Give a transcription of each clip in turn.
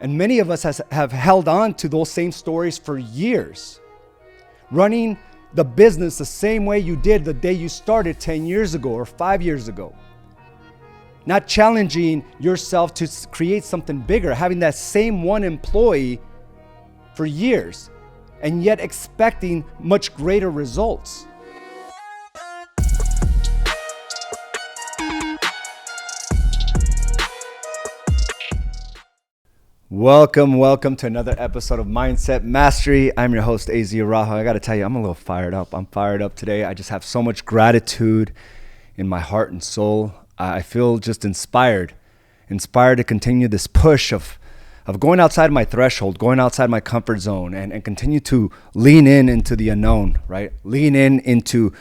And many of us have held on to those same stories for years, running the business the same way you did the day you started 10 years ago or 5 years ago. Not challenging yourself to create something bigger, having that same one employee for years, and yet expecting much greater results. Welcome to another episode of Mindset Mastery. I'm your host, Araujo. I got to tell you, I'm a little fired up. I'm fired up today. I just have so much gratitude in my heart and soul. I feel just inspired to continue this push of going outside my threshold, going outside my comfort zone, and continue to lean into the unknown, right? Lean into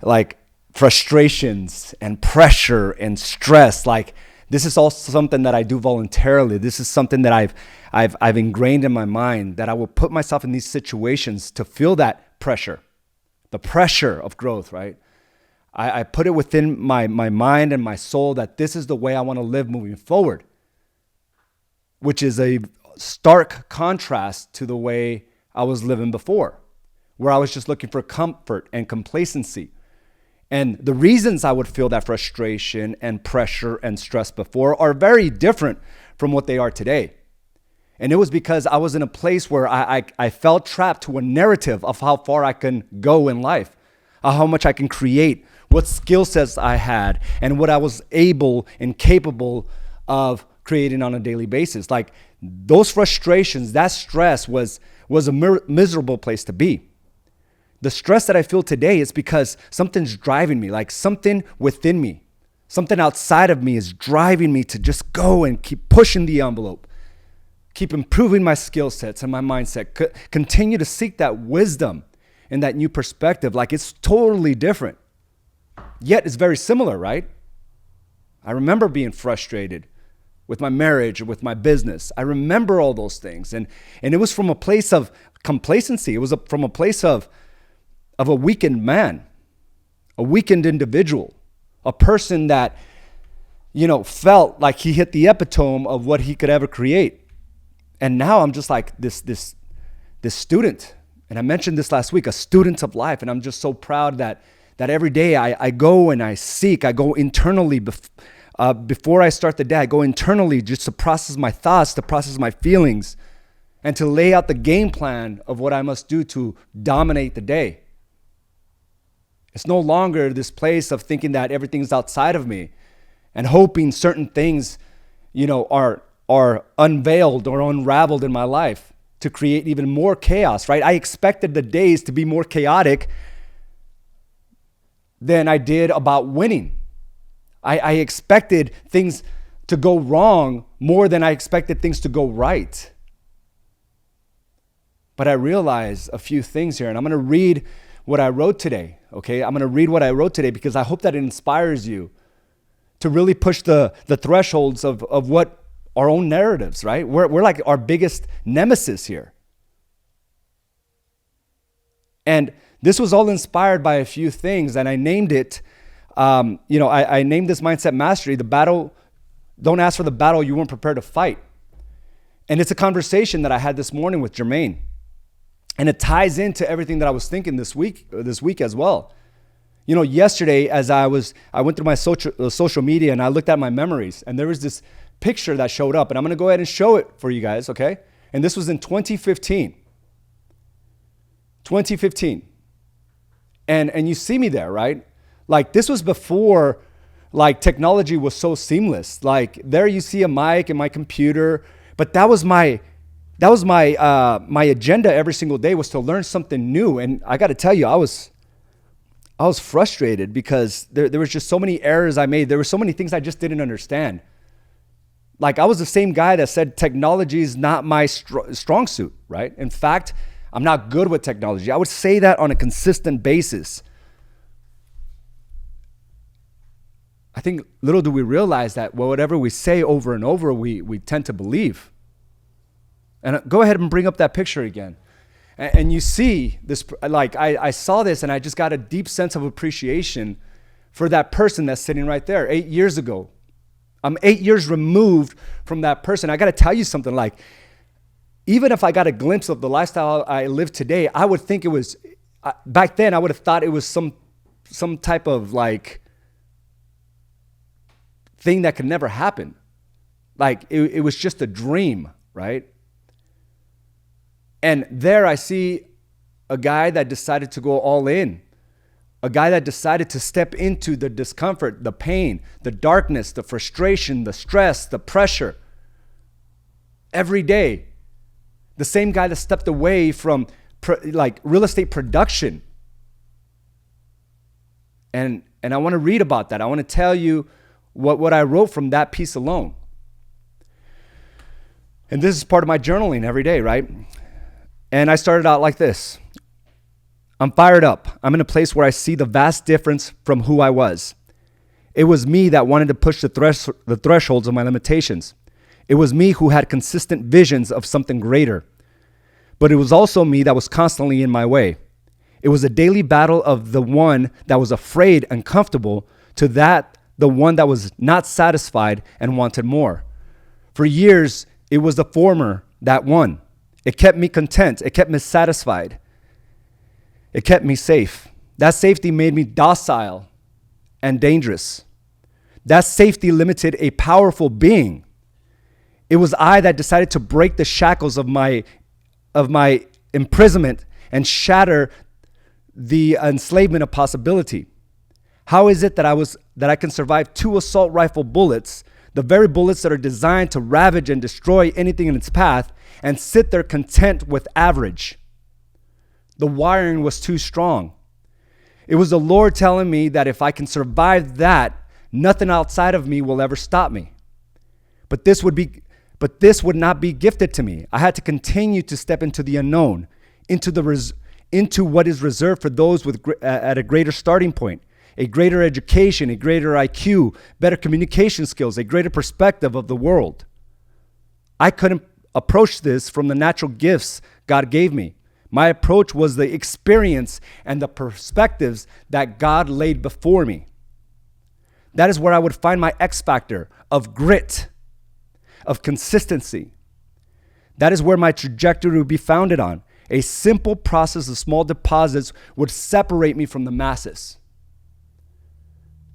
like frustrations and pressure and stress. Like, this is also something that I do voluntarily. This is something that I've ingrained in my mind, that I will put myself in these situations to feel that pressure, the pressure of growth, right? I put it within my mind and my soul that this is the way I want to live moving forward, which is a stark contrast to the way I was living before, where I was just looking for comfort and complacency. And the reasons I would feel that frustration and pressure and stress before are very different from what they are today. And it was because I was in a place where I felt trapped to a narrative of how far I can go in life, how much I can create, what skill sets I had, and what I was able and capable of creating on a daily basis. Like, those frustrations, that stress was a miserable place to be. The stress that I feel today is because something's driving me, like something within me, something outside of me is driving me to just go and keep pushing the envelope, keep improving my skill sets and my mindset, continue to seek that wisdom and that new perspective. Like, it's totally different, yet it's very similar, right? I remember being frustrated with my marriage, with my business. I remember all those things. And it was from a place of complacency. It was from a place of a weakened man, a weakened individual, a person that, felt like he hit the epitome of what he could ever create. And now I'm just like this student. And I mentioned this last week, a student of life. And I'm just so proud that every day I go and I go internally before I start the day. I go internally just to process my thoughts, to process my feelings, and to lay out the game plan of what I must do to dominate the day. It's no longer this place of thinking that everything's outside of me and hoping certain things, are unveiled or unraveled in my life to create even more chaos, right? I expected the days to be more chaotic than I did about winning. I expected things to go wrong more than I expected things to go right. But I realized a few things here, and I'm going to read what I wrote today, okay? I'm going to read what I wrote today because I hope that it inspires you to really push the thresholds of what our own narratives, right? We're like our biggest nemesis here. And this was all inspired by a few things, and I named it, I named this Mindset Mastery, don't ask for the battle you weren't prepared to fight. And it's a conversation that I had this morning with Jermaine. And it ties into everything that I was thinking this week as well. Yesterday, as I went through my social media and I looked at my memories, and there was this picture that showed up, and I'm going to go ahead and show it for you guys, okay? And this was in 2015. 2015. And you see me there, right? Like, this was before like technology was so seamless. Like, there you see a mic and my computer, but that was my agenda every single day, was to learn something new. And I got to tell you, I was frustrated because there was just so many errors I made. There were so many things I just didn't understand. Like, I was the same guy that said technology is not my strong suit, right? In fact, I'm not good with technology. I would say that on a consistent basis. I think little do we realize that whatever we say over and over, we tend to believe. And go ahead and bring up that picture again. And you see this, like I saw this and I just got a deep sense of appreciation for that person that's sitting right there. 8 years ago, I'm 8 years removed from that person. I got to tell you something, like, even if I got a glimpse of the lifestyle I live today, I would think it was, back then I would have thought it was some type of like thing that could never happen. Like it was just a dream, right? And there I see a guy that decided to go all in. A guy that decided to step into the discomfort, the pain, the darkness, the frustration, the stress, the pressure every day. The same guy that stepped away from like real estate production. And I want to read about that. I want to tell you what I wrote from that piece alone. And this is part of my journaling every day, right? And I started out like this. I'm fired up. I'm in a place where I see the vast difference from who I was. It was me that wanted to push the thresholds of my limitations. It was me who had consistent visions of something greater. But it was also me that was constantly in my way. It was a daily battle of the one that was afraid and comfortable to the one that was not satisfied and wanted more. For years, it was the former that won. It kept me content. It kept me satisfied. It kept me safe. That safety made me docile and dangerous. That safety limited a powerful being. It was I that decided to break the shackles of my imprisonment and shatter the enslavement of possibility. How is it that I can survive 2 assault rifle bullets, the very bullets that are designed to ravage and destroy anything in its path, and sit there content with average? The wiring was too strong. It was the Lord telling me that if I can survive that, nothing outside of me will ever stop me. But this would not be gifted to me. I had to continue to step into the unknown, into what is reserved for those at a greater starting point, a greater education, a greater IQ, better communication skills, a greater perspective of the world. I couldn't approach this from the natural gifts God gave me. My approach was the experience and the perspectives that God laid before me. That is where I would find my X factor of grit, of consistency. That is where my trajectory would be founded on. A simple process of small deposits would separate me from the masses.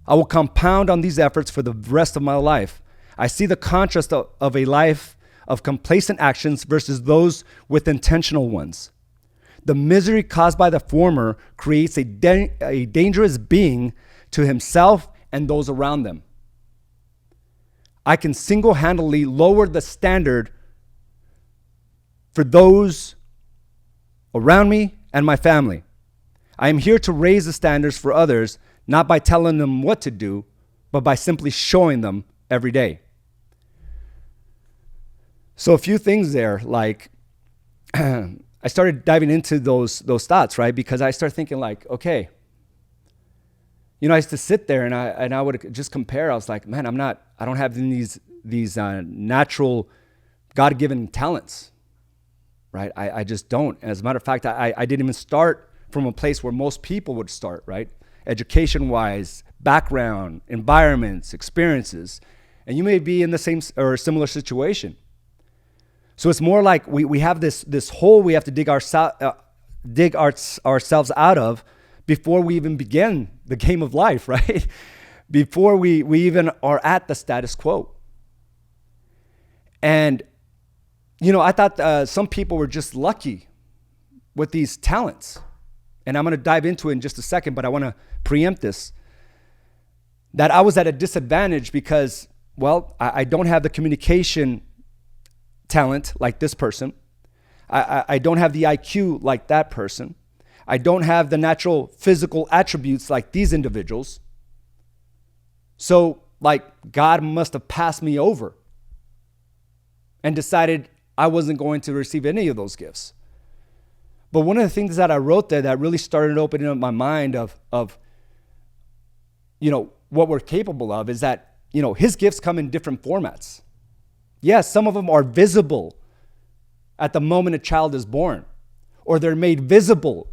I will compound on these efforts for the rest of my life. I see the contrast of a life of complacent actions versus those with intentional ones. The misery caused by the former creates a dangerous being to himself and those around them. I can single-handedly lower the standard for those around me and my family. I am here to raise the standards for others, not by telling them what to do, but by simply showing them every day. So a few things there, like I started diving into those thoughts, right? Because I started thinking like, okay, I used to sit there and I would just compare. I was like, man, I don't have these natural God-given talents, right? I just don't. As a matter of fact, I didn't even start from a place where most people would start, right? Education-wise, background, environments, experiences. And you may be in the same or similar situation. So it's more like we have this hole we have to dig ourselves out of before we even begin the game of life, right? Before we even are at the status quo. And, I thought some people were just lucky with these talents. And I'm going to dive into it in just a second, but I want to preempt this. That I was at a disadvantage because, I don't have the communication talent like this person. I don't have the IQ like that person. I don't have the natural physical attributes like these individuals. So, God must have passed me over and decided I wasn't going to receive any of those gifts. But one of the things that I wrote there that really started opening up my mind of what we're capable of is that, his gifts come in different formats. Yes, some of them are visible at the moment a child is born, or they're made visible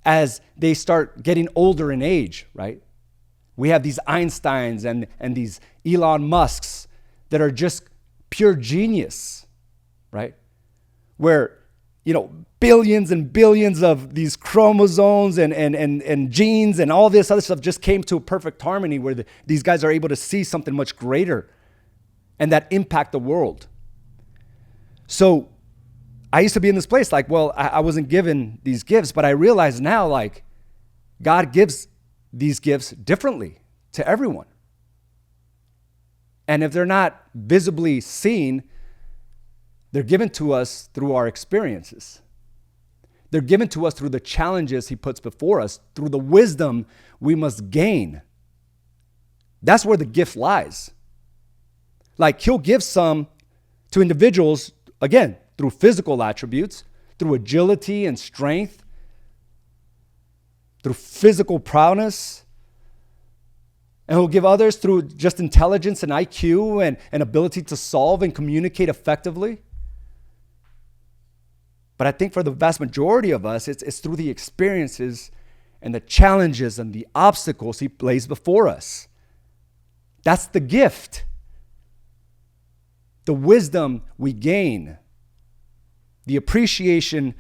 as they start getting older in age, right? We have these Einsteins and these Elon Musks that are just pure genius, right? Where, billions and billions of these chromosomes and genes and all this other stuff just came to a perfect harmony where these guys are able to see something much greater and that impact the world. So I used to be in this place like, well, I wasn't given these gifts, but I realize now, like, God gives these gifts differently to everyone. And if they're not visibly seen, they're given to us through our experiences. They're given to us through the challenges he puts before us, through the wisdom we must gain. That's where the gift lies. Like, he'll give some to individuals, again, through physical attributes, through agility and strength, through physical prowess. And he'll give others through just intelligence and IQ and ability to solve and communicate effectively. But I think for the vast majority of us, it's through the experiences and the challenges and the obstacles he lays before us. That's the gift. The wisdom we gain, the appreciation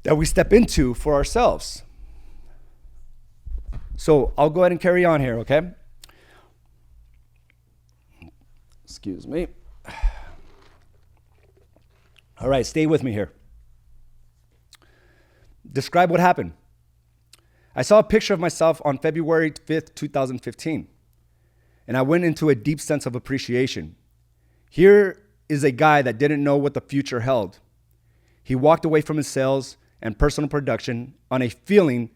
that we step into for ourselves. So I'll go ahead and carry on here, okay? Excuse me. All right, stay with me here. Describe what happened. I saw a picture of myself on February 5th, 2015, and I went into a deep sense of appreciation. Here is a guy that didn't know what the future held. He walked away from his sales and personal production on a feeling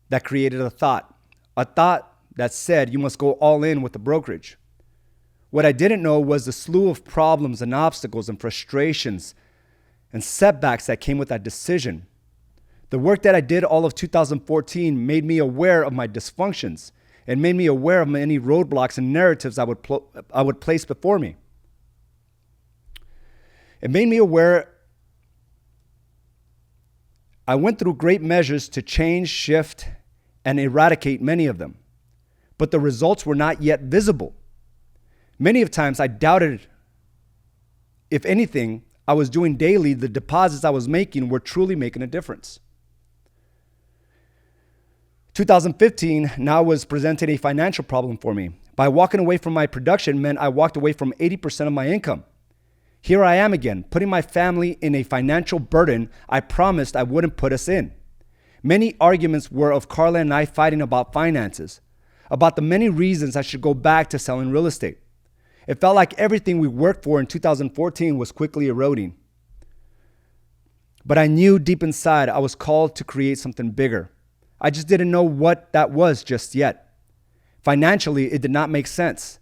that created a thought that said you must go all in with the brokerage. What I didn't know was the slew of problems and obstacles and frustrations and setbacks that came with that decision. The work that I did all of 2014 made me aware of my dysfunctions and made me aware of many roadblocks and narratives I would place before me. It made me aware I went through great measures to change, shift, and eradicate many of them, but the results were not yet visible. Many of times I doubted if anything I was doing daily, the deposits I was making were truly making a difference. 2015 now was presenting a financial problem for me. By walking away from my production meant I walked away from 80% of my income. Here I am again, putting my family in a financial burden I promised I wouldn't put us in. Many arguments were of Carla and I fighting about finances, about the many reasons I should go back to selling real estate. It felt like everything we worked for in 2014 was quickly eroding. But I knew deep inside I was called to create something bigger. I just didn't know what that was just yet. Financially, it did not make sense.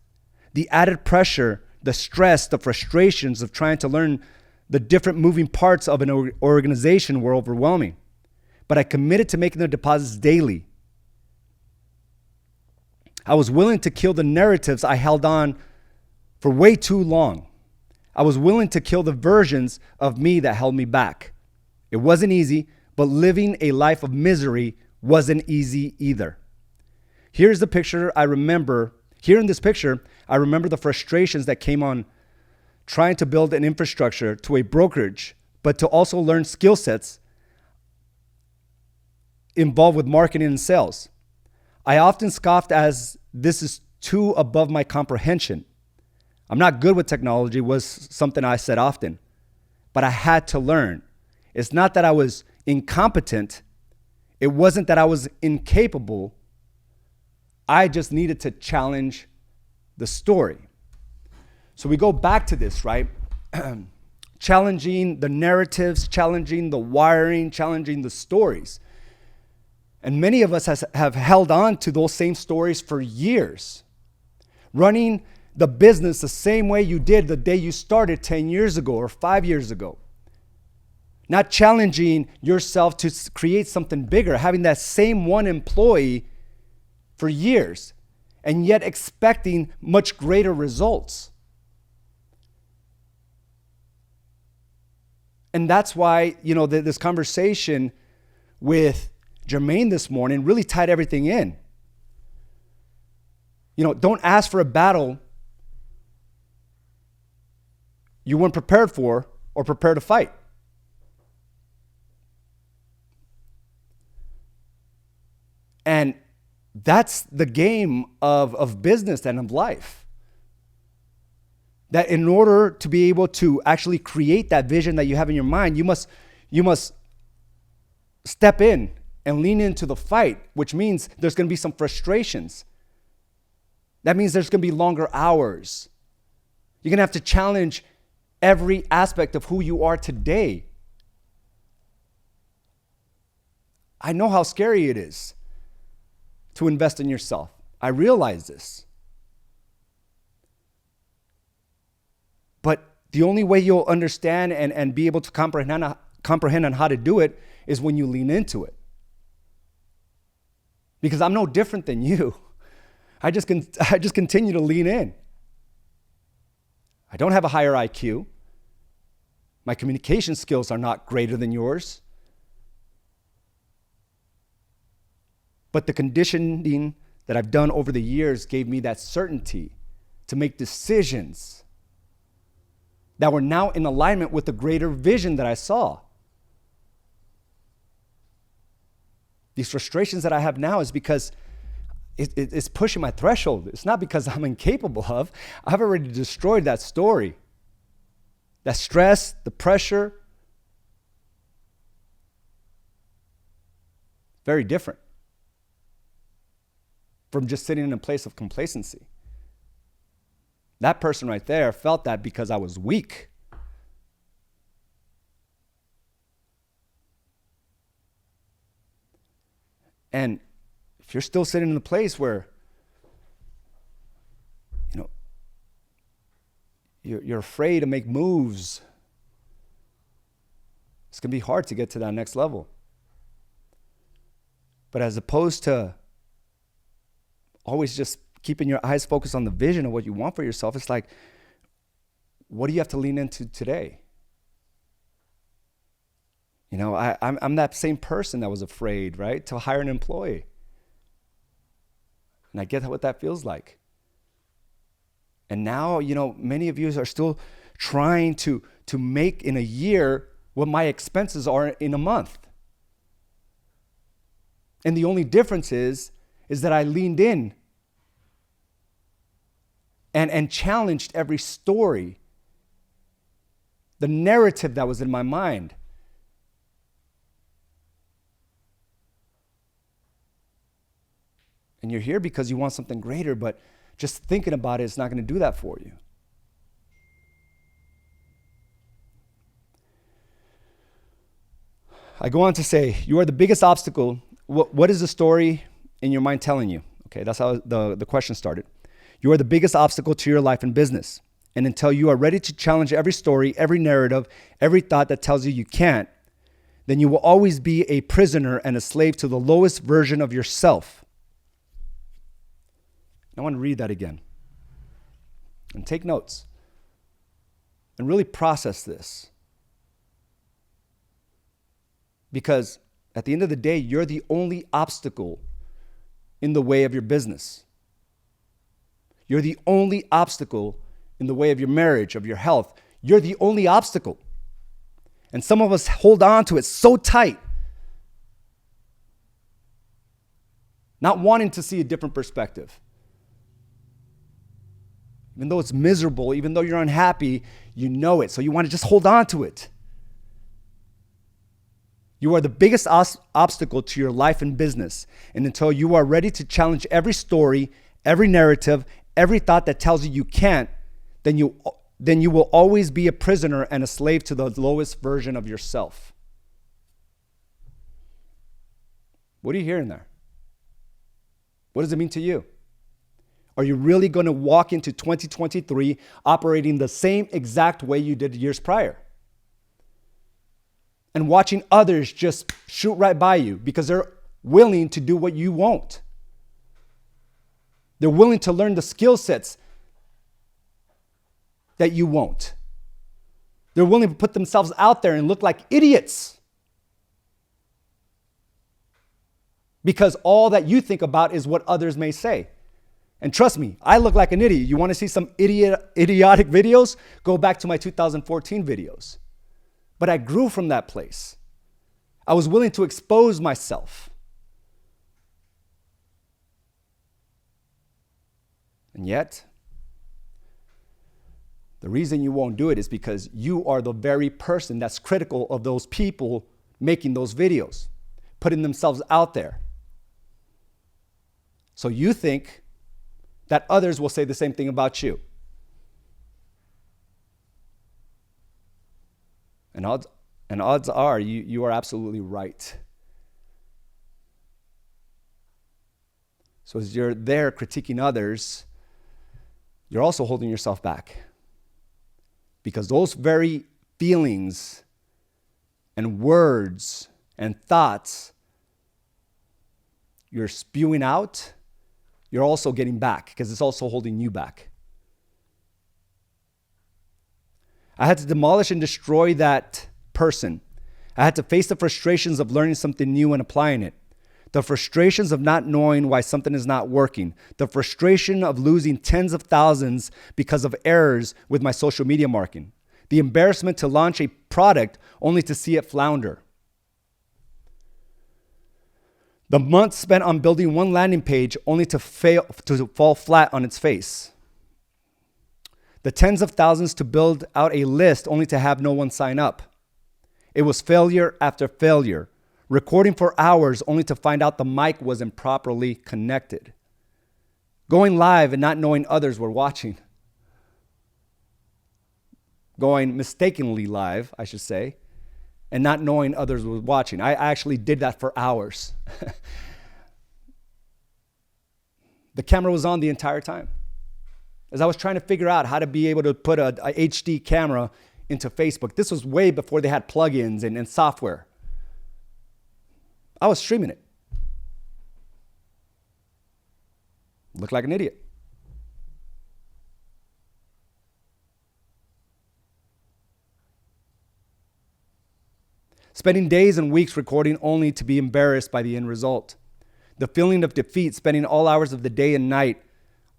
The added pressure, the stress, the frustrations of trying to learn the different moving parts of an organization were overwhelming. But I committed to making the deposits daily. I was willing to kill the narratives I held on for way too long. I was willing to kill the versions of me that held me back. It wasn't easy, but living a life of misery wasn't easy either. Here's the picture I remember. Here in this picture, I remember the frustrations that came on trying to build an infrastructure to a brokerage, but to also learn skill sets involved with marketing and sales. I often scoffed as this is too above my comprehension. I'm not good with technology was something I said often, but I had to learn. It's not that I was incompetent. It wasn't that I was incapable. I just needed to challenge the story. So we go back to this, right? Challenging the narratives, challenging the wiring, challenging the stories. And many of us have held on to those same stories for years. Running the business the same way you did the day you started 10 years ago or 5 years ago. Not challenging yourself to create something bigger, having that same one employee for years, and yet expecting much greater results. And that's why, this conversation with Jermaine this morning really tied everything in. Don't ask for a battle you weren't prepared for or prepared to fight. And that's the game of business and of life. That in order to be able to actually create that vision that you have in your mind, you must step in and lean into the fight, which means there's going to be some frustrations. That means there's going to be longer hours. You're going to have to challenge every aspect of who you are today. I know how scary it is to invest in yourself. I realize this. But the only way you'll understand and be able to comprehend on how to do it is when you lean into it. Because I'm no different than you. I just continue to lean in. I don't have a higher IQ. My communication skills are not greater than yours. But the conditioning that I've done over the years gave me that certainty to make decisions that were now in alignment with the greater vision that I saw. These frustrations that I have now is because it's pushing my threshold. It's not because I'm incapable of. I've already destroyed that story. That stress, the pressure. Very different from just sitting in a place of complacency. That person right there felt that because I was weak. And if you're still sitting in a place where, you're afraid to make moves, it's going to be hard to get to that next level. But as opposed to always just keeping your eyes focused on the vision of what you want for yourself, it's like, what do you have to lean into today? I'm that same person that was afraid, right, to hire an employee. And I get what that feels like. And now, many of you are still trying to make in a year what my expenses are in a month. And the only difference is that I leaned in and challenged every story, the narrative that was in my mind. And you're here because you want something greater, but just thinking about it is not going to do that for you. I go on to say, you are the biggest obstacle. What is the story in your mind telling you? Okay, that's how the question started. You are the biggest obstacle to your life and business. And until you are ready to challenge every story, every narrative, every thought that tells you you can't, then you will always be a prisoner and a slave to the lowest version of yourself. I want to read that again. And take notes. And really process this. Because at the end of the day, you're the only obstacle in the way of your business. You're the only obstacle in the way of your marriage, of your health. You're the only obstacle. And some of us hold on to it so tight, not wanting to see a different perspective. Even though it's miserable, even though you're unhappy, you know it. So you want to just hold on to it. You are the biggest obstacle to your life and business. And until you are ready to challenge every story, every narrative, every thought that tells you you can't, then you will always be a prisoner and a slave to the lowest version of yourself. What are you hearing there? What does it mean to you? Are you really going to walk into 2023 operating the same exact way you did years prior? And watching others just shoot right by you because they're willing to do what you won't. They're willing to learn the skill sets that you won't. They're willing to put themselves out there and look like idiots because all that you think about is what others may say. And trust me, I look like an idiot. You want to see some idiotic videos? Go back to my 2014 videos. But I grew from that place. I was willing to expose myself. And yet, the reason you won't do it is because you are the very person that's critical of those people making those videos, putting themselves out there. So you think that others will say the same thing about you. And odds are you are absolutely right. So as you're there critiquing others, you're also holding yourself back. Because those very feelings and words and thoughts you're spewing out, you're also getting back because it's also holding you back. I had to demolish and destroy that person. I had to face the frustrations of learning something new and applying it. The frustrations of not knowing why something is not working. The frustration of losing tens of thousands because of errors with my social media marketing. The embarrassment to launch a product only to see it flounder. The months spent on building one landing page only to fall flat on its face. The tens of thousands to build out a list only to have no one sign up. It was failure after failure. Recording for hours only to find out the mic wasn't properly connected. Going live and not knowing others were watching. Going mistakenly live, I should say, and not knowing others were watching. I actually did that for hours. The camera was on the entire time. As I was trying to figure out how to be able to put a HD camera into Facebook. This was way before they had plugins and software. I was streaming it. Looked like an idiot. Spending days and weeks recording only to be embarrassed by the end result. The feeling of defeat, spending all hours of the day and night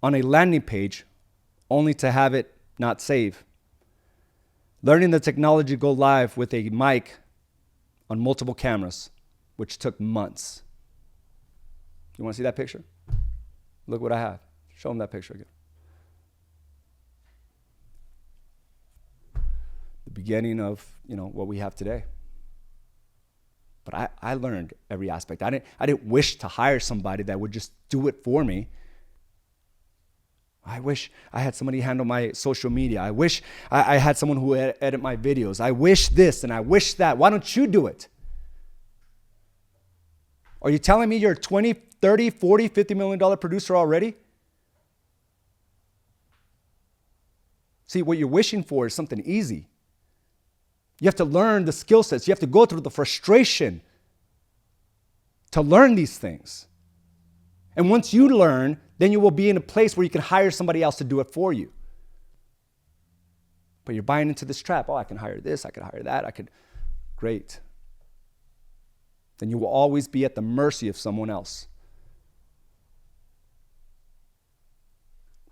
on a landing page only to have it not save. Learning the technology to go live with a mic on multiple cameras, which took months. You want to see that picture? Look what I have. Show them that picture again. The beginning of, what we have today. But I learned every aspect. I didn't wish to hire somebody that would just do it for me. I wish I had somebody handle my social media. I wish I had someone who would edit my videos. I wish this and I wish that. Why don't you do it? Are you telling me you're a 20, 30, 40, $50 million producer already? See, what you're wishing for is something easy. You have to learn the skill sets. You have to go through the frustration to learn these things. And once you learn, then you will be in a place where you can hire somebody else to do it for you. But you're buying into this trap. Oh, I can hire this, I can hire that, Great. Then you will always be at the mercy of someone else.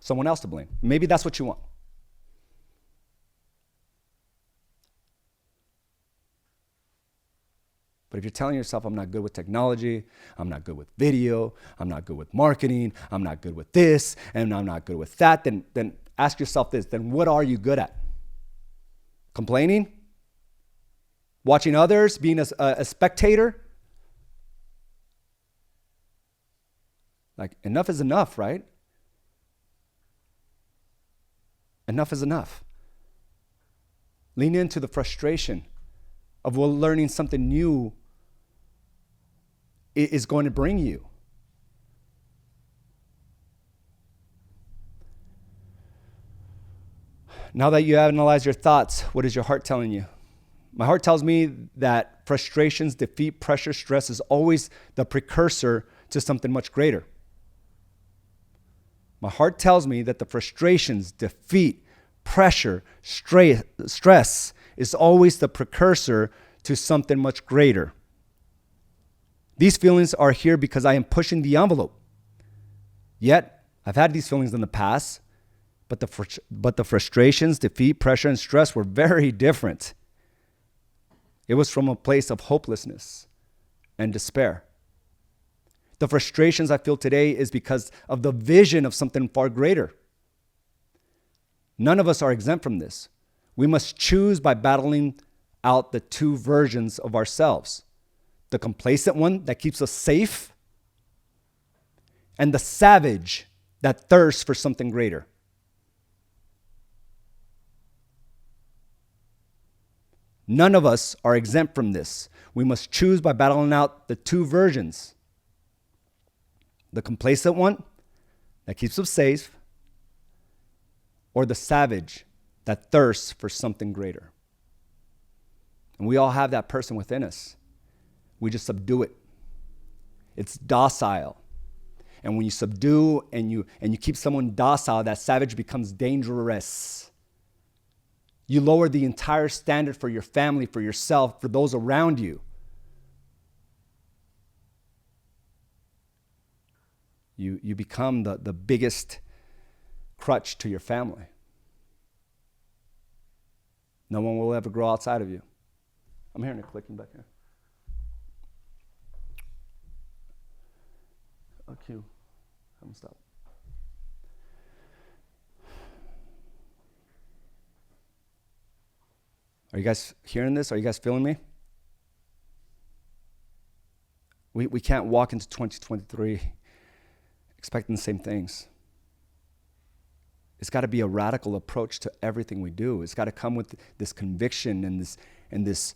Someone else to blame. Maybe that's what you want. But if you're telling yourself, I'm not good with technology, I'm not good with video, I'm not good with marketing, I'm not good with this, and I'm not good with that, then ask yourself this, then what are you good at? Complaining? Watching others? Being a spectator? Like, enough is enough, right? Enough is enough. Lean into the frustration of what learning something new is going to bring you. Now that you analyze your thoughts, what is your heart telling you? My heart tells me that frustrations, defeat, pressure, stress is always the precursor to something much greater. My heart tells me that the frustrations, defeat, pressure, stress is always the precursor to something much greater. These feelings are here because I am pushing the envelope. Yet, I've had these feelings in the past, but the frustrations, defeat, pressure, and stress were very different. It was from a place of hopelessness and despair. The frustrations I feel today is because of the vision of something far greater. None of us are exempt from this. We must choose by battling out the two versions of ourselves. The complacent one that keeps us safe, and the savage that thirsts for something greater. None of us are exempt from this. We must choose by battling out the two versions. The complacent one that keeps us safe, or the savage that thirsts for something greater. And we all have that person within us. We just subdue it. It's docile. And when you subdue and you keep someone docile, that savage becomes dangerous. You lower the entire standard for your family, for yourself, for those around you. You become the biggest crutch to your family. No one will ever grow outside of you. I'm hearing it clicking back here. Okay, I'm gonna stop. Are you guys hearing this? Are you guys feeling me? We can't walk into 2023 expecting the same things. It's got to be a radical approach to everything we do. It's got to come with this conviction and this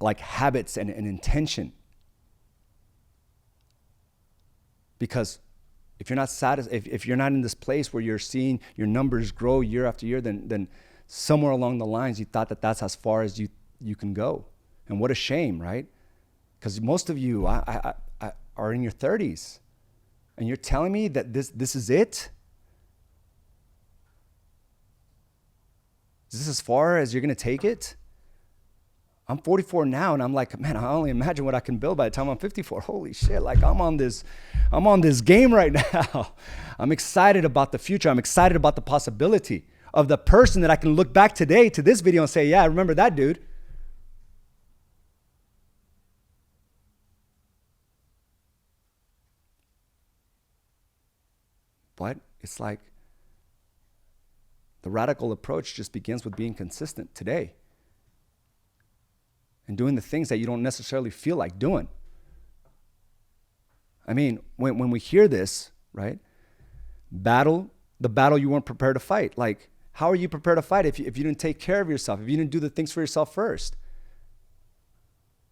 like habits and intention. Because if you're not satisfied, if you're not in this place where you're seeing your numbers grow year after year, then somewhere along the lines you thought that that's as far as you can go. And what a shame, right? Because most of you are in your 30s, and you're telling me that this is it? Is this as far as you're going to take it? I'm 44 now, and I'm like, man, I only imagine what I can build by the time I'm 54. Holy shit, like I'm on this game right now. I'm excited about the future. I'm excited about the possibility of the person that I can look back today to this video and say, yeah, I remember that dude. But it's like the radical approach just begins with being consistent today and doing the things that you don't necessarily feel like doing. I mean, when we hear this, right? The battle you weren't prepared to fight. Like, how are you prepared to fight if you didn't take care of yourself, if you didn't do the things for yourself first?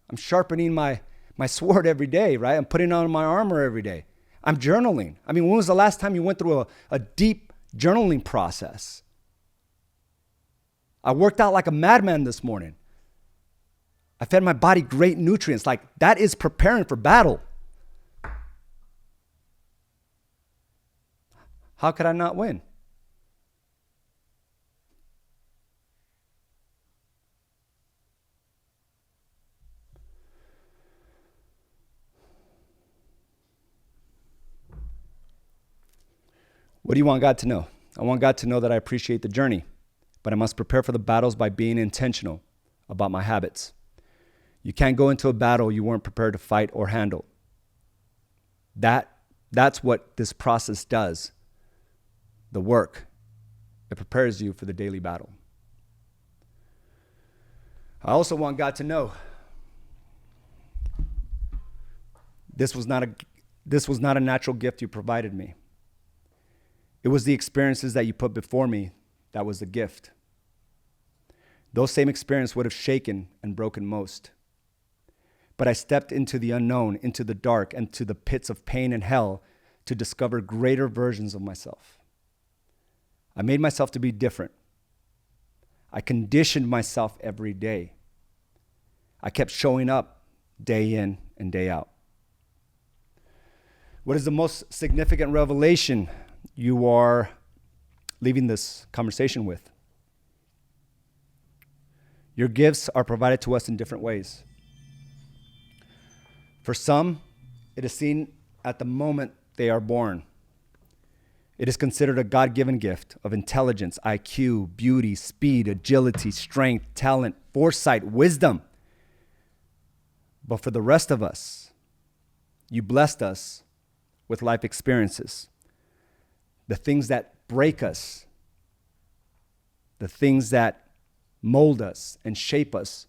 I'm sharpening my sword every day, right? I'm putting on my armor every day. I'm journaling. I mean, when was the last time you went through a deep journaling process? I worked out like a madman this morning. I fed my body great nutrients. Like, that is preparing for battle. How could I not win? What do you want God to know? I want God to know that I appreciate the journey, but I must prepare for the battles by being intentional about my habits. You can't go into a battle you weren't prepared to fight or handle. That's what this process does. The work. It prepares you for the daily battle. I also want God to know this was not a natural gift you provided me. It was the experiences that you put before me that was the gift. Those same experiences would have shaken and broken most. But I stepped into the unknown, into the dark, and to the pits of pain and hell to discover greater versions of myself. I made myself to be different. I conditioned myself every day. I kept showing up day in and day out. What is the most significant revelation you are leaving this conversation with? Your gifts are provided to us in different ways. For some, it is seen at the moment they are born. It is considered a God-given gift of intelligence, IQ, beauty, speed, agility, strength, talent, foresight, wisdom. But for the rest of us, you blessed us with life experiences, the things that break us, the things that mold us and shape us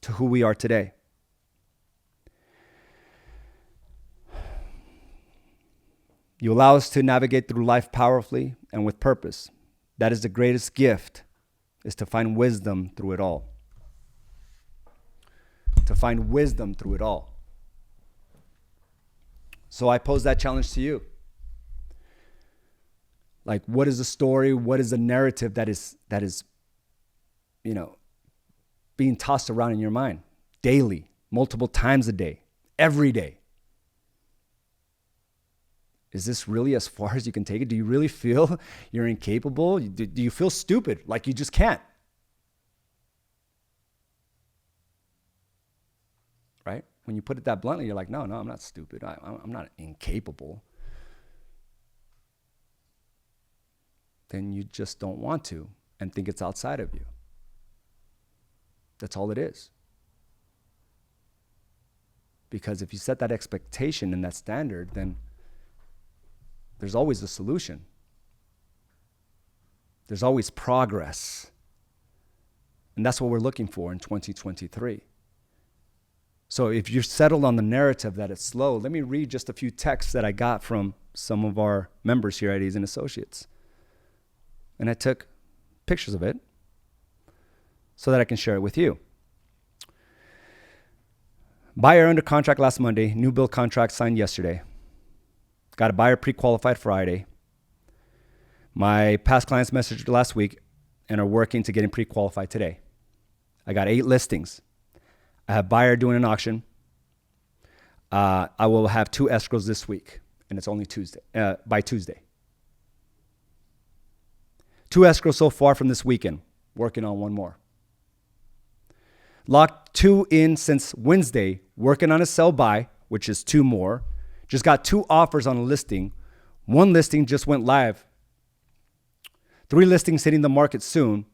to who we are today. You allow us to navigate through life powerfully and with purpose. That is the greatest gift, is to find wisdom through it all. To find wisdom through it all. So I pose that challenge to you. Like, what is the story? What is the narrative that is, being tossed around in your mind daily, multiple times a day, every day? Is this really as far as you can take it? Do you really feel you're incapable? Do you feel stupid, like you just can't? Right? When you put it that bluntly, you're like, no, I'm not stupid. I'm not incapable. Then you just don't want to and think it's outside of you. That's all it is. Because if you set that expectation and that standard, then there's always a solution. There's always progress. And that's what we're looking for in 2023. So if you're settled on the narrative that it's slow, let me read just a few texts that I got from some of our members here at A's and Associates. And I took pictures of it so that I can share it with you. Buyer under contract last Monday, new build contract signed yesterday. Got a buyer pre-qualified Friday. My past clients messaged last week and are working to get him pre-qualified today. I got 8 listings. I have buyer doing an auction. I will have 2 escrows this week, and it's only by Tuesday. 2 escrows so far from this weekend, working on 1 more. Locked 2 in since Wednesday, working on a sell by, which is 2 more. Just got 2 offers on a listing. 1 listing just went live. 3 listings hitting the market soon.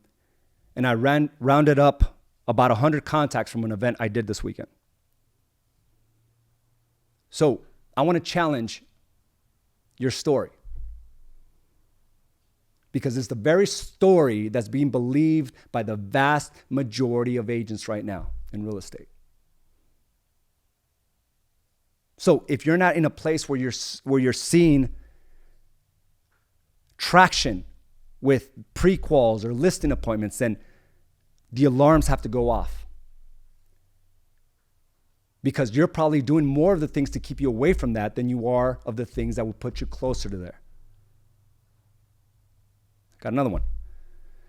And I rounded up about 100 contacts from an event I did this weekend. So I want to challenge your story. Because it's the very story that's being believed by the vast majority of agents right now in real estate. So if you're not in a place where you're seeing traction with pre-quals or listing appointments, then the alarms have to go off. Because you're probably doing more of the things to keep you away from that than you are of the things that will put you closer to there. Got another one.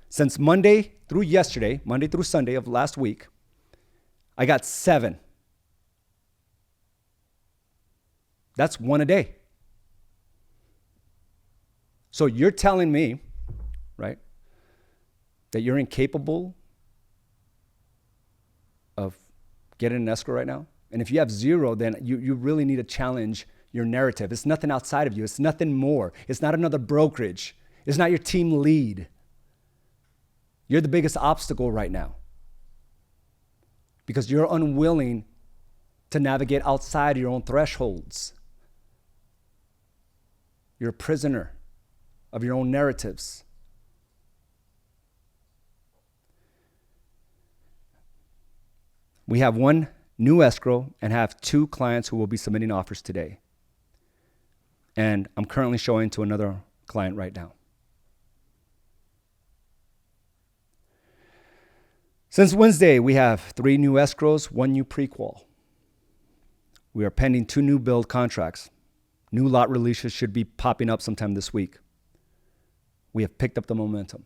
Since Monday through yesterday, Monday through Sunday of last week, I got 7. That's 1 a day. So you're telling me, right, that you're incapable of getting an escrow right now? And if you have 0, then you really need to challenge your narrative. It's nothing outside of you. It's nothing more. It's not another brokerage. It's not your team lead. You're the biggest obstacle right now because you're unwilling to navigate outside your own thresholds. You're a prisoner of your own narratives. We have 1 new escrow and have 2 clients who will be submitting offers today. And I'm currently showing to another client right now. Since Wednesday, we have 3 new escrows, 1 new pre-qual. We are pending 2 new build contracts. New lot releases should be popping up sometime this week. We have picked up the momentum.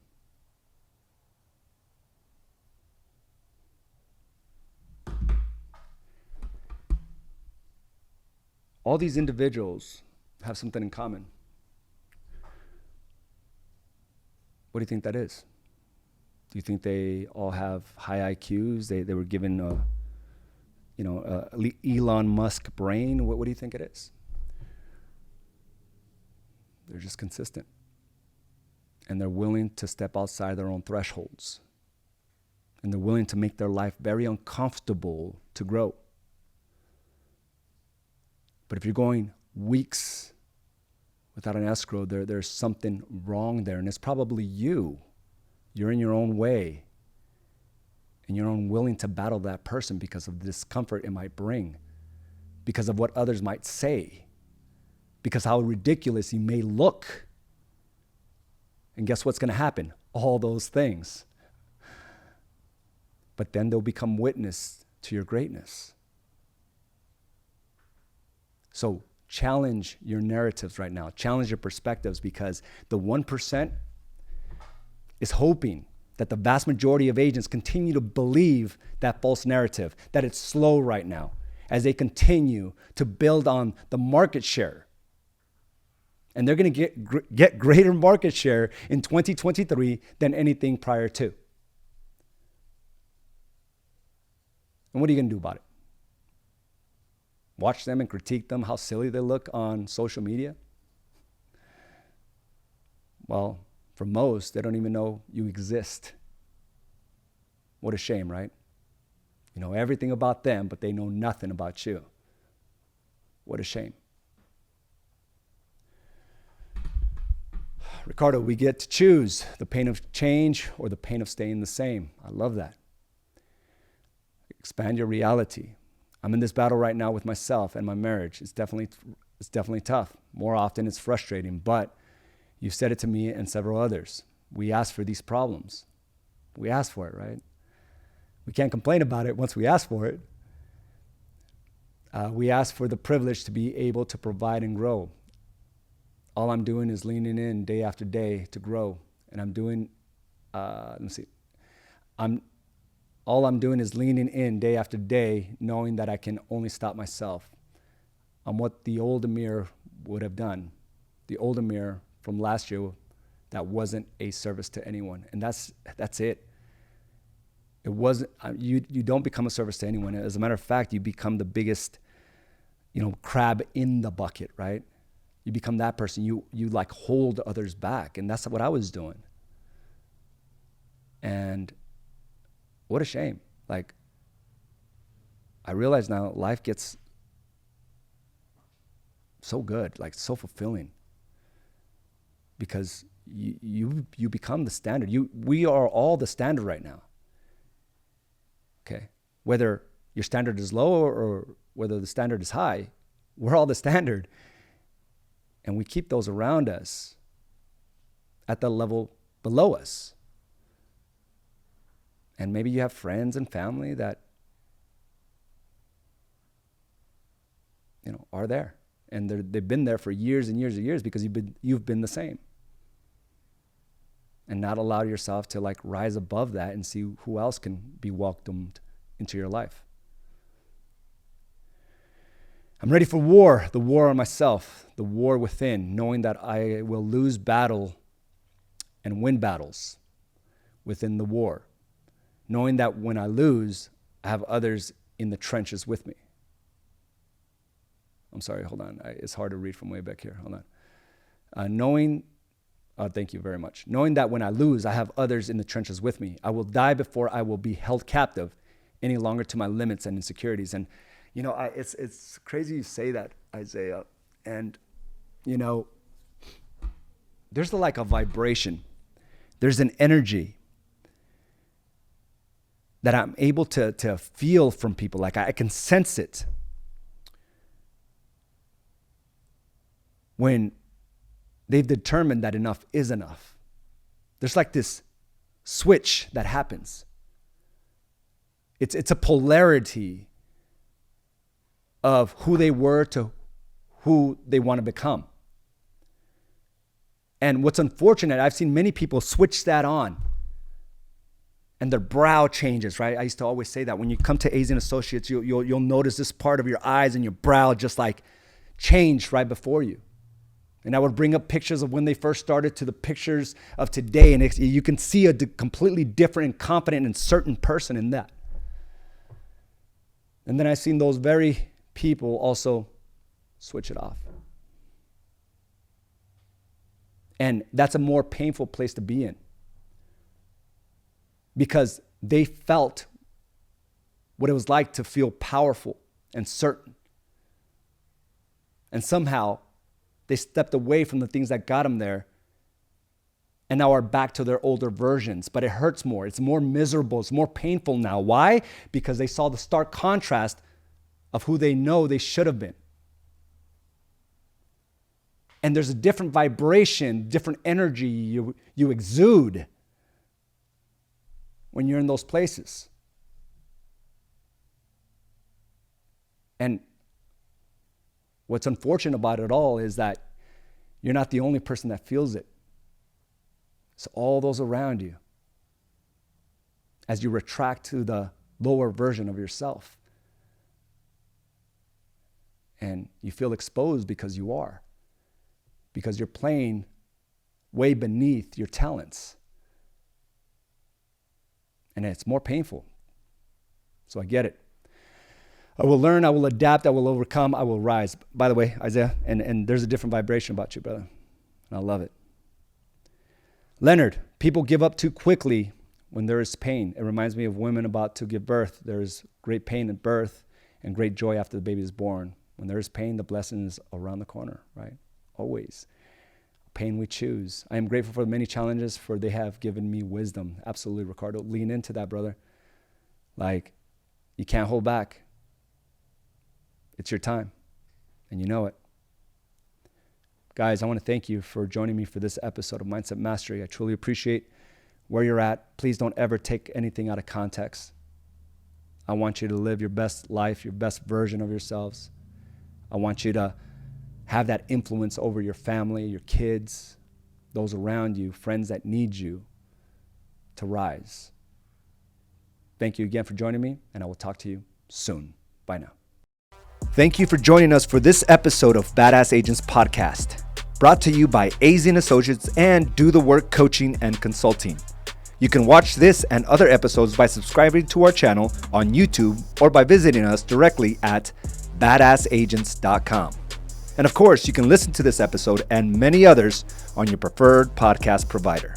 All these individuals have something in common. What do you think that is? Do you think they all have high IQs? They were given a Elon Musk brain? What do you think it is? They're just consistent. And they're willing to step outside their own thresholds. And they're willing to make their life very uncomfortable to grow. But if you're going weeks without an escrow, there's something wrong there. And it's probably you. You're in your own way. And you're unwilling to battle that person because of the discomfort it might bring. Because of what others might say. Because how ridiculous you may look. And guess what's going to happen? All those things. But then they'll become witness to your greatness. So challenge your narratives right now. Challenge your perspectives, because the 1% is hoping that the vast majority of agents continue to believe that false narrative, that it's slow right now, as they continue to build on the market share. And they're going to get greater market share in 2023 than anything prior to. And what are you going to do about it? Watch them and critique them, how silly they look on social media? Well, for most, they don't even know you exist. What a shame, right? You know everything about them, but they know nothing about you. What a shame. Ricardo, we get to choose the pain of change or the pain of staying the same. I love that. Expand your reality. I'm in this battle right now with myself and my marriage. It's definitely tough. More often it's frustrating, but you've said it to me and several others. We ask for these problems. We ask for it, right? We can't complain about it once we ask for it. We ask for the privilege to be able to provide and grow. All I'm doing is leaning in day after day to grow. And I'm doing, all I'm doing is leaning in day after day, knowing that I can only stop myself. I'm what the old Amir would have done. The old Amir from last year that wasn't a service to anyone. And that's it. It wasn't, you don't become a service to anyone. As a matter of fact, you become the biggest, crab in the bucket, right? You become that person. You like hold others back. And that's what I was doing. And what a shame. Like, I realize now life gets so good, like so fulfilling. Because you become the standard. We are all the standard right now. Okay. Whether your standard is low or whether the standard is high, we're all the standard. And we keep those around us at the level below us. And maybe you have friends and family that, are there. And they've been there for years and years and years because you've been the same. And not allow yourself to rise above that and see who else can be welcomed into your life. I'm ready for war, the war on myself, the war within, knowing that I will lose battle and win battles within the war. Knowing that when I lose, I have others in the trenches with me. I'm sorry, hold on. It's hard to read from way back here. Hold on. Thank you very much. Knowing that when I lose, I have others in the trenches with me. I will die before I will be held captive any longer to my limits and insecurities. And, it's crazy you say that, Isaiah. And, there's a vibration. There's an energy that I'm able to feel from people. I can sense it. When they've determined that enough is enough. There's this switch that happens. It's a polarity of who they were to who they want to become. And what's unfortunate, I've seen many people switch that on and their brow changes, right? I used to always say that when you come to Asian Associates, you'll notice this part of your eyes and your brow just change right before you. And I would bring up pictures of when they first started to the pictures of today. And you can see a completely different and confident and certain person in that. And then I've seen those very people also switch it off. And that's a more painful place to be in, because they felt what it was like to feel powerful and certain. And somehow they stepped away from the things that got them there and now are back to their older versions. But it hurts more. It's more miserable. It's more painful now. Why? Because they saw the stark contrast of who they know they should have been. And there's a different vibration, different energy you exude when you're in those places. And what's unfortunate about it all is that you're not the only person that feels it. It's all those around you as you retract to the lower version of yourself. And you feel exposed because you are. Because you're playing way beneath your talents. And it's more painful. So I get it. I will learn, I will adapt, I will overcome, I will rise. By the way, Isaiah, and there's a different vibration about you, brother. And I love it. Leonard, people give up too quickly when there is pain. It reminds me of women about to give birth. There is great pain at birth and great joy after the baby is born. When there is pain, the blessing is around the corner, right? Always. Pain we choose. I am grateful for the many challenges, for they have given me wisdom. Absolutely, Ricardo. Lean into that, brother. Like, you can't hold back. It's your time, and you know it. Guys, I want to thank you for joining me for this episode of Mindset Mastery. I truly appreciate where you're at. Please don't ever take anything out of context. I want you to live your best life, your best version of yourselves. I want you to have that influence over your family, your kids, those around you, friends that need you to rise. Thank you again for joining me, and I will talk to you soon. Bye now. Thank you for joining us for this episode of Badass Agents Podcast, brought to you by AZ & Associates and Do the Work Coaching and Consulting. You can watch this and other episodes by subscribing to our channel on YouTube or by visiting us directly at badassagents.com. And of course, you can listen to this episode and many others on your preferred podcast provider.